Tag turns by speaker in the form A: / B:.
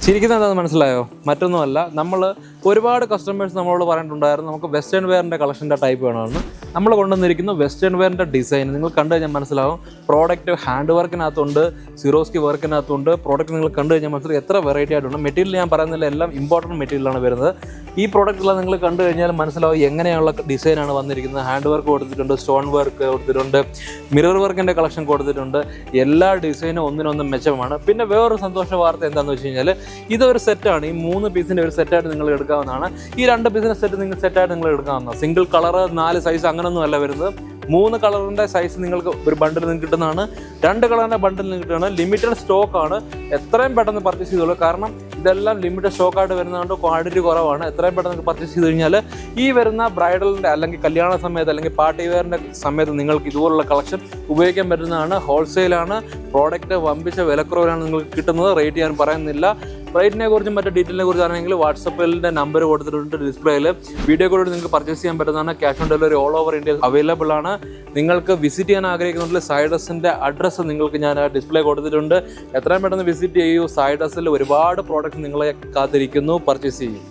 A: ചിരിക്കുന്നത് എന്താണെന്ന് മനസ്സിലായോ? മറ്റൊന്നുമല്ല, നമ്മൾ ഒരുപാട് കസ്റ്റമേഴ്സ് നമ്മളോട് പറഞ്ഞിട്ടുണ്ടായിരുന്നു നമുക്ക് വെസ്റ്റേൺ വെയറിൻ്റെ കളക്ഷൻ്റെ ടൈപ്പ് വേണമെന്ന്. നമ്മൾ കൊണ്ടുവന്നിരിക്കുന്നു വെസ്റ്റേൺ വെയറിൻ്റെ ഡിസൈൻ. നിങ്ങൾ കണ്ടു കഴിഞ്ഞാൽ മനസ്സിലാവും. പ്രോഡക്റ്റ് ഹാൻഡ് വർക്കിനകത്തുണ്ട്, സിറോസ്കി വർക്കിനകത്തുണ്ട്. പ്രോഡക്റ്റ് നിങ്ങൾ കണ്ടു കഴിഞ്ഞാൽ മനസ്സിലാവും എത്ര വെറൈറ്റി ആയിട്ടുണ്ട്. മെറ്റീരിയൽ ഞാൻ പറയുന്നില്ല, എല്ലാം ഇമ്പോർട്ടൻറ്റ് മെറ്റീരിയലാണ് വരുന്നത്. ഈ പ്രോഡക്റ്റെല്ലാം നിങ്ങൾ കണ്ടു കഴിഞ്ഞാൽ മനസ്സിലാവും എങ്ങനെയുള്ള ഡിസൈനാണ് വന്നിരിക്കുന്നത്. ഹാൻഡ് വർക്ക് കൊടുത്തിട്ടുണ്ട്, സ്റ്റോൺ വർക്ക് കൊടുത്തിട്ടുണ്ട്, മിറർ വർക്കിൻ്റെ കളക്ഷൻ കൊടുത്തിട്ടുണ്ട്. എല്ലാ ഡിസൈനും ഒന്നിനൊന്നും മെച്ചമാണ്. പിന്നെ വേറൊരു സന്തോഷ വാർത്ത എന്താണെന്ന് വെച്ച് കഴിഞ്ഞാൽ ഇതൊരു സെറ്റാണ്. ഈ 3 പീസിൻ്റെ ഒരു സെറ്റായിട്ട് നിങ്ങൾ എടുക്കാവുന്നതാണ്. ഈ 2 പീസിൻ്റെ സെറ്റായിട്ട് നിങ്ങൾ എടുക്കാവുന്നതാണ്. സിംഗിൾ കളർ 4 സൈസ് അങ്ങനെയൊന്നും അല്ല വരുന്നത്. 3 കളറിൻ്റെ സൈസ് നിങ്ങൾക്ക് ഒരു ബണ്ടിൽ നിന്ന് കിട്ടുന്നതാണ്. 2 കളറിൻ്റെ ബണ്ടിൽ നിന്ന് കിട്ടുന്നതാണ്. ലിമിറ്റഡ് സ്റ്റോക്കാണ്. എത്രയും പെട്ടെന്ന് പർച്ചേസ് ചെയ്തോളൂ. കാരണം ഇതെല്ലാം ലിമിറ്റഡ് സ്റ്റോക്കായിട്ട് വരുന്നതുകൊണ്ട് ക്വാണ്ടിറ്റി കുറവാണ്. എത്രയും പെട്ടെന്ന് പർച്ചേസ് ചെയ്ത് കഴിഞ്ഞാൽ ഈ വരുന്ന ബ്രൈഡലിൻ്റെ അല്ലെങ്കിൽ കല്യാണ സമയത്ത് അല്ലെങ്കിൽ പാർട്ടി വെയറിൻ്റെ സമയത്ത് നിങ്ങൾക്ക് ഇതുപോലുള്ള കളക്ഷൻ ഉപയോഗിക്കാൻ പറ്റുന്നതാണ്. ഹോൾസെയിലാണ്. പ്രോഡക്റ്റ് വമ്പിച്ച വിലക്കുറവിലാണ് നിങ്ങൾക്ക് കിട്ടുന്നത്. റേറ്റ് ഞാൻ പറയുന്നില്ല. റേറ്റിനെ കുറിച്ചും മറ്റു ഡീറ്റെയിലിനെ കുറിച്ചാണെങ്കിൽ വാട്സപ്പിൻ്റെ നമ്പർ കൊടുത്തിട്ടുണ്ട് ഡിസ്പ്ലേയിൽ. വീഡിയോ കോൾ നിങ്ങൾക്ക് പർച്ചേസ് ചെയ്യാൻ പറ്റുന്നതാണ്. Cash on delivery all over India available ആണ്. നിങ്ങൾക്ക് വിസിറ്റ് ചെയ്യാൻ ആഗ്രഹിക്കുന്നുണ്ടെങ്കിൽ സൈഡസിൻ്റെ അഡ്രസ്സ് നിങ്ങൾക്ക് ഞാൻ ഡിസ്പ്ലേ കൊടുത്തിട്ടുണ്ട്. എത്രയും പെട്ടെന്ന് വിസിറ്റ് ചെയ്യൂ. സൈഡസിൽ ഒരുപാട് പ്രോഡക്റ്റ് നിങ്ങളെ കാത്തിരിക്കുന്നു. പർച്ചേസ് ചെയ്യും.